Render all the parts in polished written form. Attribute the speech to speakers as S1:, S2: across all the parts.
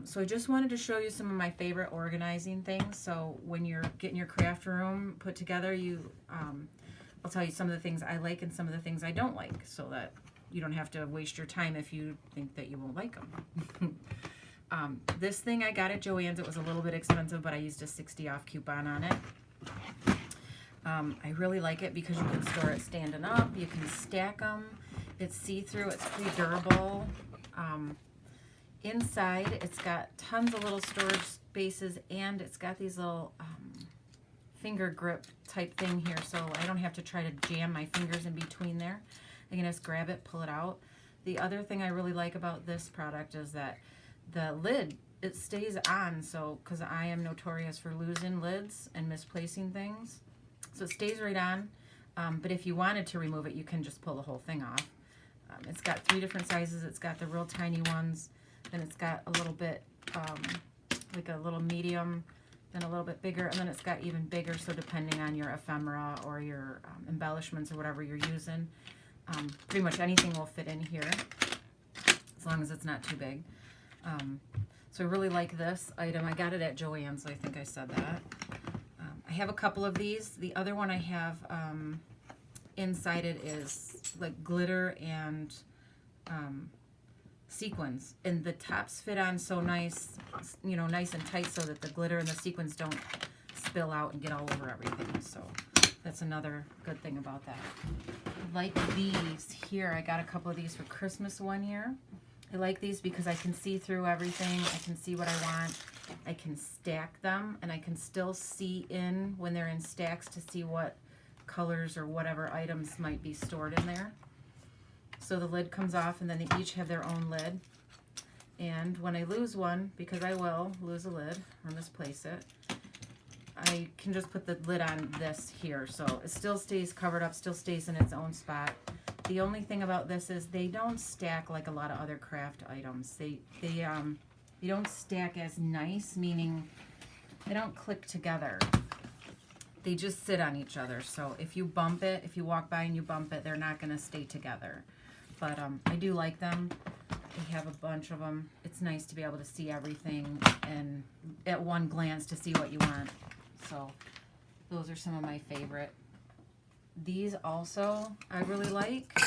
S1: So I just wanted to show you some of my favorite organizing things. So when you're getting your craft room put together, I'll tell you some of the things I like and some of the things I don't like, so that you don't have to waste your time if you think that you won't like them. This thing I got at Joann's. It was a little bit expensive, but I used a 60 off coupon on it. I really like it because you can store it standing up. You can stack them. It's see-through. It's pretty durable. Inside, it's got tons of little storage spaces, and it's got these little finger grip type thing here, so I don't have to try to jam my fingers in between there. I can just grab it, pull it out. The other thing I really like about this product is that the lid, it stays on, so because I am notorious for losing lids and misplacing things. So it stays right on, but if you wanted to remove it, you can just pull the whole thing off. It's got 3 different sizes. It's got the real tiny ones, then it's got a little bit like a little medium, then a little bit bigger, and then it's got even bigger, so depending on your ephemera or your embellishments or whatever you're using, pretty much anything will fit in here, as long as it's not too big. So I really like this item. I got it at Joann's, so I think I said that. I have a couple of these. The other one I have inside it is like glitter and sequins, and the tops fit on so nice, you know, nice and tight, so that the glitter and the sequins don't spill out and get all over everything. So that's another good thing about that. Like these here, I got a couple of these for Christmas one year. I like these because I can see through everything. I can see what I want. I can stack them, and I can still see in when they're in stacks to see what colors or whatever items might be stored in there. So the lid comes off, and then they each have their own lid. And when I lose one, because I will lose a lid or misplace it, I can just put the lid on this here. So it still stays covered up, still stays in its own spot. The only thing about this is they don't stack like a lot of other craft items. They don't stack as nice, meaning they don't click together. They just sit on each other. So if you bump it, if you walk by and you bump it, they're not going to stay together. But I do like them. We have a bunch of them. It's nice to be able to see everything and at one glance to see what you want. So those are some of my favorite. These also I really like.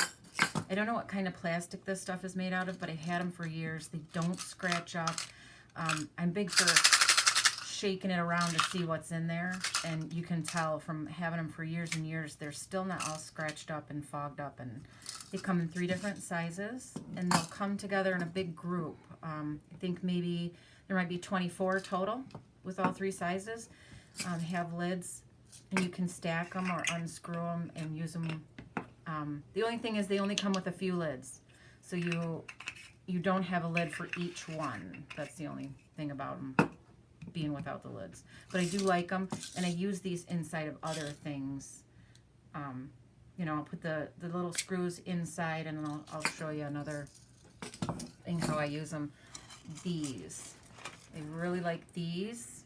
S1: I don't know what kind of plastic this stuff is made out of, but I've had them for years. They don't scratch up. I'm big for shaking it around to see what's in there, and you can tell from having them for years and years, they're still not all scratched up and fogged up. And they come in 3 different sizes, and they'll come together in a big group. I think maybe there might be 24 total with all 3 sizes. Have lids, and you can stack them or unscrew them and use them. The only thing is they only come with a few lids, so you don't have a lid for each one. That's the only thing about them being without the lids. But I do like them, and I use these inside of other things. You know, I'll put the little screws inside, and then I'll show you another thing how I use them. These, I really like these.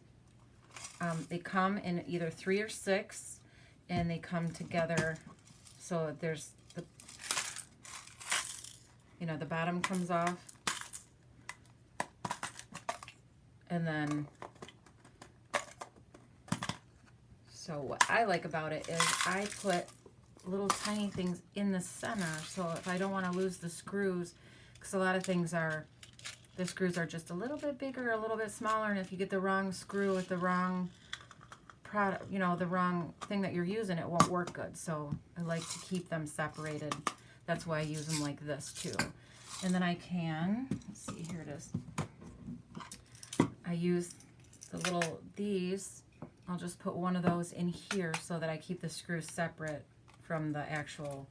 S1: They come in either 3 or 6, and they come together. So there's the, you know, the bottom comes off, and then, so what I like about it is I put little tiny things in the center, so if I don't want to lose the screws, because a lot of things are, the screws are just a little bit bigger, a little bit smaller, and if you get the wrong screw with the wrong product, you know, the wrong thing that you're using, it won't work good. So I like to keep them separated. That's why I use them like this too. And then I can, let's see, here it is. I use the little, these, I'll just put one of those in here so that I keep the screws separate from the actual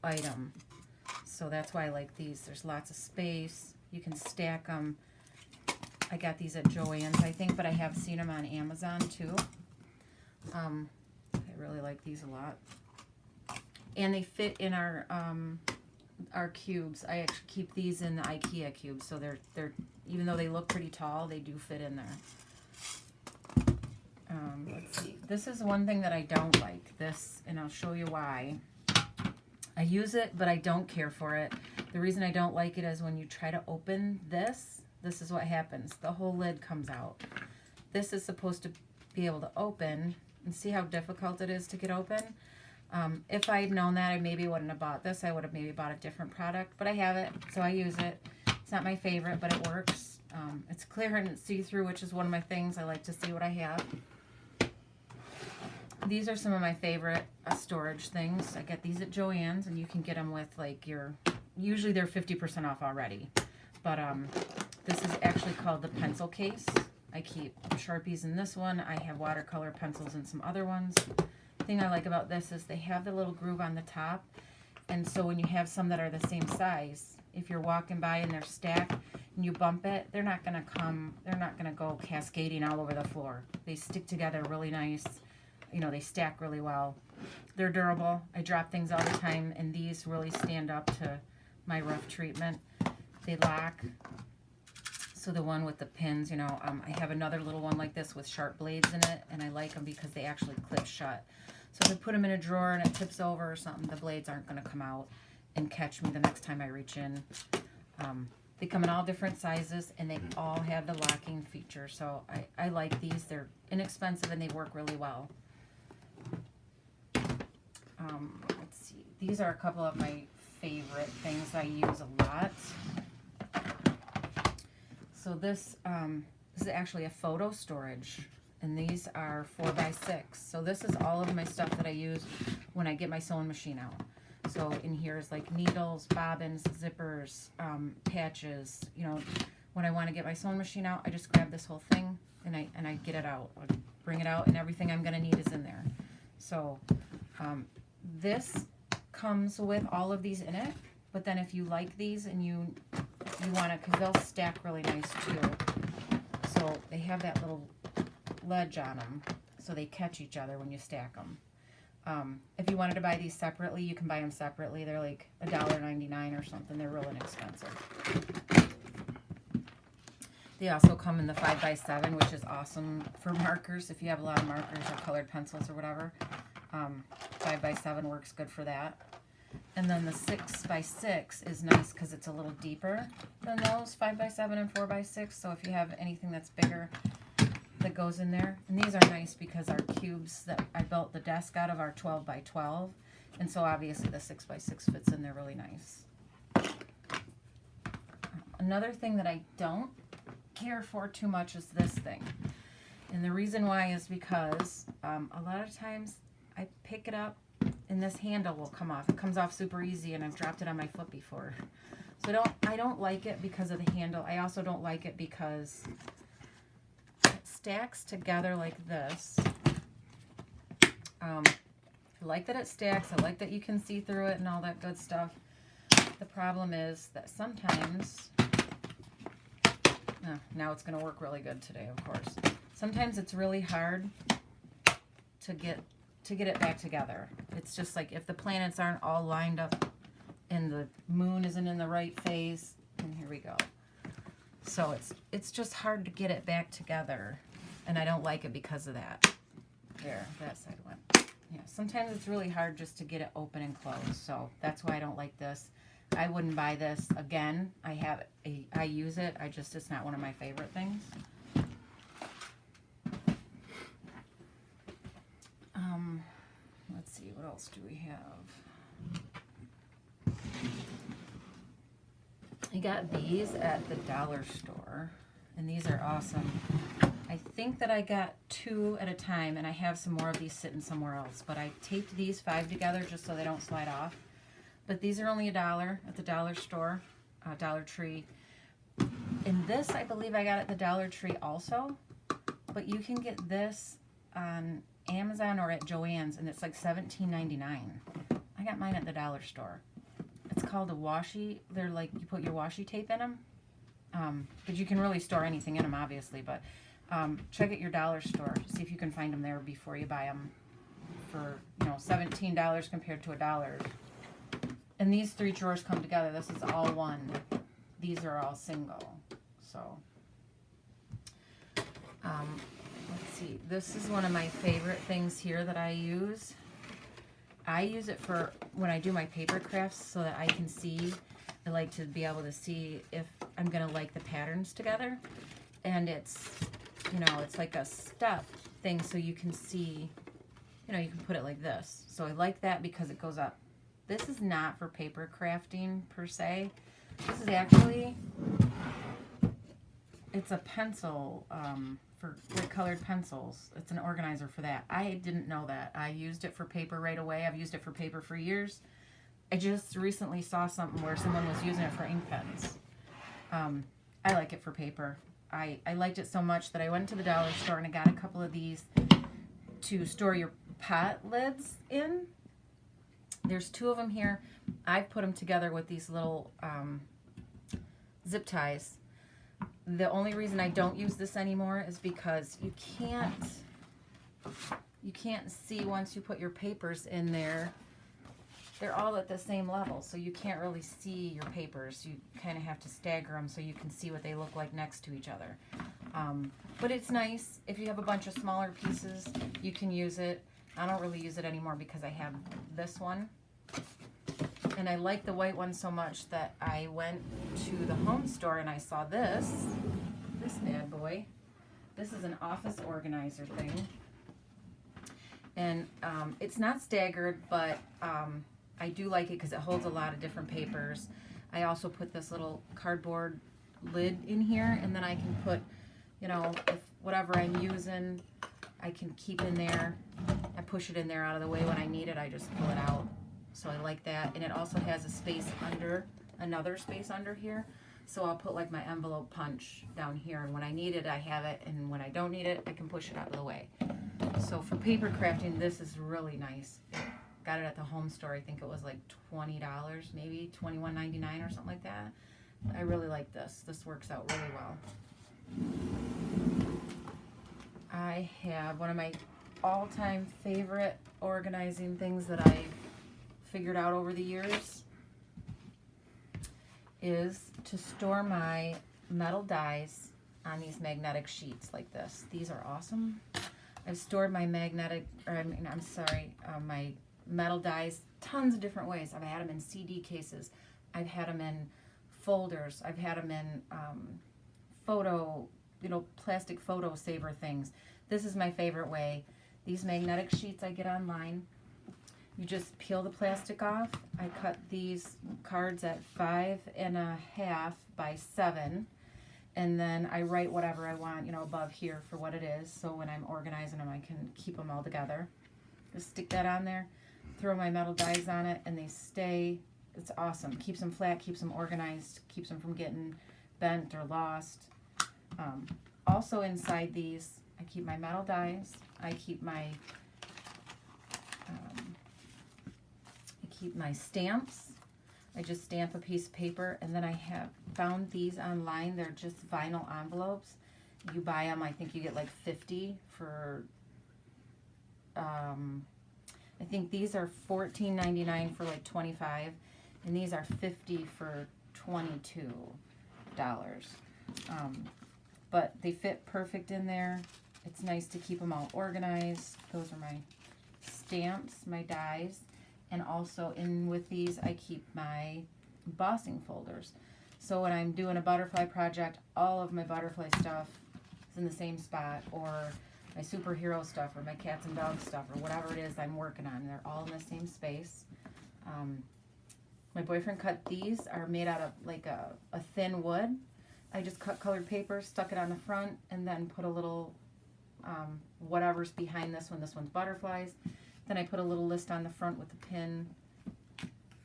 S1: item. So that's why I like these. There's lots of space. You can stack them. I got these at Joann's, I think, but I have seen them on Amazon too. I really like these a lot. And they fit in our cubes. I actually keep these in the IKEA cubes, so they're even though they look pretty tall, they do fit in there. Let's see. This is one thing that I don't like. This, and I'll show you why. I use it, but I don't care for it. The reason I don't like it is when you try to open this, this is what happens. The whole lid comes out. This is supposed to be able to open, and see how difficult it is to get open. If I had known that, I maybe wouldn't have bought this. I would have maybe bought a different product, but I have it, so I use it. It's not my favorite, but it works. It's clear and see-through, which is one of my things. I like to see what I have. These are some of my favorite storage things. I get these at Joann's, and you can get them with like usually they're 50% off already. But this is actually called the pencil case. I keep Sharpies in this one. I have watercolor pencils in some other ones. The thing I like about this is they have the little groove on the top. And so when you have some that are the same size, if you're walking by and they're stacked and you bump it, they're not going to go cascading all over the floor. They stick together really nice. You know, they stack really well. They're durable. I drop things all the time, and these really stand up to my rough treatment. They lock. So the one with the pins, you know, I have another little one like this with sharp blades in it, and I like them because they actually clip shut. So if I put them in a drawer and it tips over or something, the blades aren't going to come out and catch me the next time I reach in. They come in all different sizes, and they all have the locking feature. So I like these. They're inexpensive, and they work really well. Let's see. These are a couple of my favorite things I use a lot. So this is actually a photo storage, and these are 4x6. So this is all of my stuff that I use when I get my sewing machine out. So in here is like needles, bobbins, zippers, patches. You know, when I want to get my sewing machine out, I just grab this whole thing and I get it out. I bring it out, and everything I'm going to need is in there. So this comes with all of these in it. But then if you like these and you want to, because they'll stack really nice too. So they have that little ledge on them, so they catch each other when you stack them. If you wanted to buy these separately, you can buy them separately. They're like $1.99 or something. They're real inexpensive. They also come in the 5x7, which is awesome for markers. If you have a lot of markers or colored pencils or whatever, 5x7 works good for that. And then the 6x6 is nice because it's a little deeper than those 5x7 and 4x6. So if you have anything that's bigger that goes in there. And these are nice because our cubes that I built the desk out of are 12x12. And so obviously the 6x6 fits in there really nice. Another thing that I don't care for too much is this thing. And the reason why is because a lot of times I pick it up and this handle will come off. It comes off super easy, and I've dropped it on my foot before. So I don't like it because of the handle. I also don't like it because it stacks together like this. I like that it stacks. I like that you can see through it and all that good stuff. The problem is that sometimes, now it's going to work really good today, of course. Sometimes it's really hard to get it back together. It's just like if the planets aren't all lined up and the moon isn't in the right phase, and here we go. So it's just hard to get it back together, and I don't like it because of that. There, that side went. Yeah, sometimes it's really hard just to get it open and closed, so that's why I don't like this. I wouldn't buy this again. I use it. It's not one of my favorite things. Let's see, what else do we have? I got these at the dollar store, and these are awesome. I think that I got 2 at a time, and I have some more of these sitting somewhere else, but I taped these 5 together just so they don't slide off. But these are only $1 at the dollar store, Dollar Tree. And this, I believe I got at the Dollar Tree also, but you can get this on Amazon or at Joann's, and it's like $17.99. I got mine at the dollar store. It's called a washi. They're like, you put your washi tape in them. But you can really store anything in them, obviously. But check at your dollar store. See if you can find them there before you buy them for, $17 compared to $1. And these 3 drawers come together. This is all one. These are all single. So, let's see. This is one of my favorite things here that I use. I use it for when I do my paper crafts so that I can see. I like to be able to see if I'm going to like the patterns together. And it's, you know, it's like a step thing so you can see, you know, you can put it like this. So I like that because it goes up. This is not for paper crafting per se. This is actually, it's a pencil for colored pencils. It's an organizer for that. I didn't know that. I used it for paper right away. I've used it for paper for years. I just recently saw something where someone was using it for ink pens. I like it for paper. I liked it so much that I went to the dollar store and I got a couple of these to store your pot lids in. There's 2 of them here. I've put them together with these little zip ties. The only reason I don't use this anymore is because you can't see once you put your papers in there. They're all at the same level, so you can't really see your papers. You kind of have to stagger them so you can see what they look like next to each other. But it's nice. If you have a bunch of smaller pieces, you can use it. I don't really use it anymore because I have this one. And I like the white one so much that I went to the home store and I saw this bad boy. This is an office organizer thing. And it's not staggered, but I do like it because it holds a lot of different papers. I also put this little cardboard lid in here, and then I can put, you know, if whatever I'm using, I can keep in there. I push it in there out of the way when I need it. I just pull it out. So I like that. And it also has a space under, another space under here. So I'll put like my envelope punch down here, and when I need it, I have it, and when I don't need it, I can push it out of the way. So for paper crafting, this is really nice. Got it at the home store. I think it was like $20, maybe $21.99 or something like that. I really like this. This works out really well. I have one of my all-time favorite organizing things that I figured out over the years is to store my metal dies on these magnetic sheets like this. These are awesome. I've stored my my metal dies tons of different ways. I've had them in CD cases. I've had them in folders. I've had them in plastic photo saver things. This is my favorite way. These magnetic sheets I get online. You just peel the plastic off. I cut these cards at 5.5 by 7, and then I write whatever I want, you know, above here for what it is. So when I'm organizing them, I can keep them all together. Just stick that on there, throw my metal dies on it, and they stay. It's awesome. Keeps them flat, keeps them organized, keeps them from getting bent or lost. Also inside these, I keep my metal dies. I keep my stamps. I just stamp a piece of paper, and then I have found these online. They're just vinyl envelopes. You buy them, I think you get like 50 for, I think these are $14.99 for like 25, and these are 50 for $22. But they fit perfect in there. It's nice to keep them all organized. Those are my stamps, my dies. And also in with these, I keep my embossing folders. So when I'm doing a butterfly project, all of my butterfly stuff is in the same spot, or my superhero stuff, or my cats and dogs stuff, or whatever it is I'm working on. They're all in the same space. My boyfriend cut these, are made out of like a thin wood. I just cut colored paper, stuck it on the front, and then put a little whatever's behind this one. This one's butterflies. Then I put a little list on the front with a pin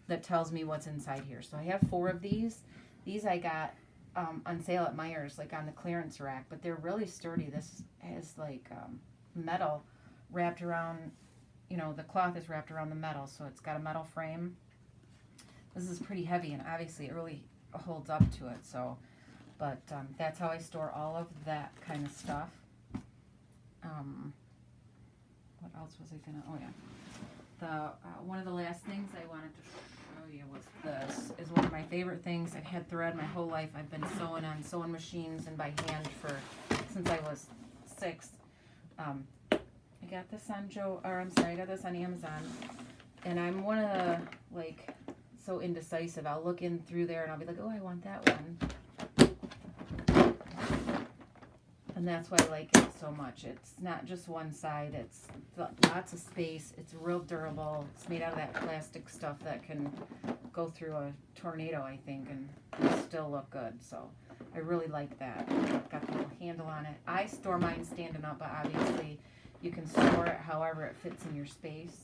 S1: that tells me what's inside here. So I have 4 of these. These I got on sale at Meijer's, like on the clearance rack, but they're really sturdy. This has like metal wrapped around, you know, the cloth is wrapped around the metal, so it's got a metal frame. This is pretty heavy, and obviously it really holds up to it. So, but that's how I store all of that kind of stuff. What else was I gonna? Oh yeah, one of the last things I wanted to show you was this. Is one of my favorite things. I've had thread my whole life. I've been sewing on sewing machines and by hand since I was 6. I got this on I got this on Amazon, and I'm one of the so indecisive. I'll look in through there and I'll be like, oh, I want that one. And that's why I like it so much. It's not just one side. It's lots of space. It's real durable. It's made out of that plastic stuff that can go through a tornado, I think, and still look good. So I really like that. Got the little handle on it. I store mine standing up, but obviously you can store it however it fits in your space.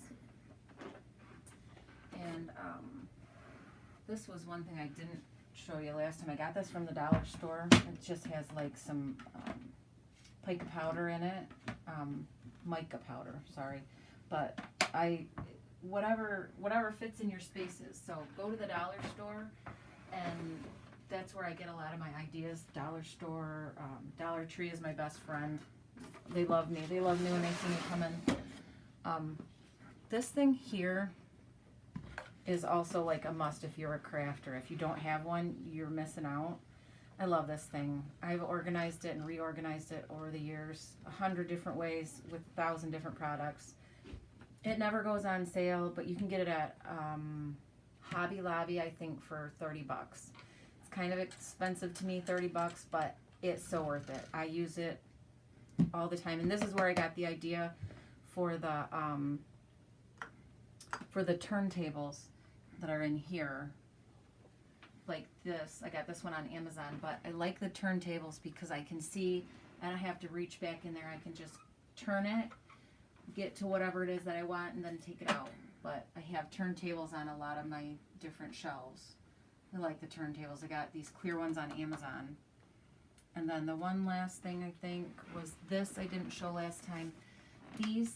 S1: And this was one thing I didn't show you last time. I got this from the dollar store. It just has like some pica powder in it, mica powder, sorry. But whatever fits in your spaces. So go to the dollar store, and that's where I get a lot of my ideas. Dollar store, Dollar Tree is my best friend. They love me. They love me when they see me come in. This thing here is also like a must if you're a crafter. If you don't have one, you're missing out. I love this thing. I've organized it and reorganized it over the years, 100 different ways with 1,000 different products. It never goes on sale, but you can get it at Hobby Lobby, I think, for 30 bucks. It's kind of expensive to me, 30 bucks, but it's so worth it. I use it all the time, and this is where I got the idea for the turntables that are in here. Like this, I got this one on Amazon, but I like the turntables because I can see, I don't have to reach back in there. I can just turn it, get to whatever it is that I want, and then take it out. But I have turntables on a lot of my different shelves. I like the turntables. I got these clear ones on Amazon. And then the one last thing I think was this I didn't show last time. These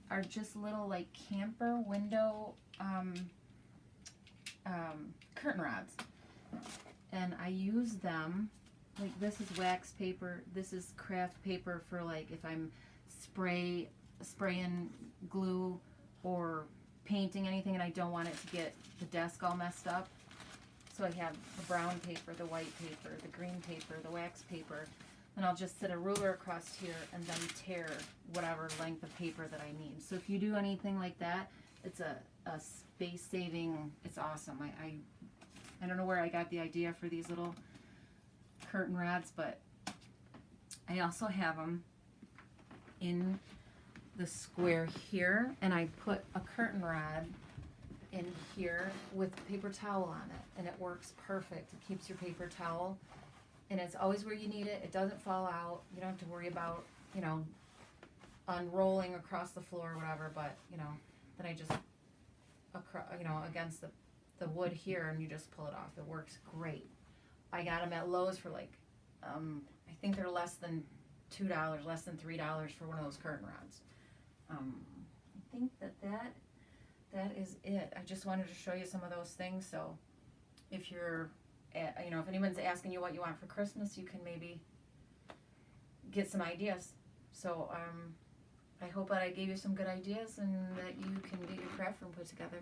S1: are just little like camper window curtain rods. And I use them, like this is wax paper, this is craft paper for like if I'm spraying glue or painting anything and I don't want it to get the desk all messed up. So I have the brown paper, the white paper, the green paper, the wax paper. And I'll just set a ruler across here and then tear whatever length of paper that I need. So if you do anything like that, it's a space saving, it's awesome. I don't know where I got the idea for these little curtain rods, but I also have them in the square here, and I put a curtain rod in here with paper towel on it, and it works perfect. It keeps your paper towel, and it's always where you need it. It doesn't fall out. You don't have to worry about, unrolling across the floor or whatever, but, then I just, against the wood here, and you just pull it off. It works great. I got them at Lowe's for like, I think they're less than $2, less than $3 for one of those curtain rods. I think that is it. I just wanted to show you some of those things. So if you're, if anyone's asking you what you want for Christmas, you can maybe get some ideas. So I hope that I gave you some good ideas and that you can get your craft room put together.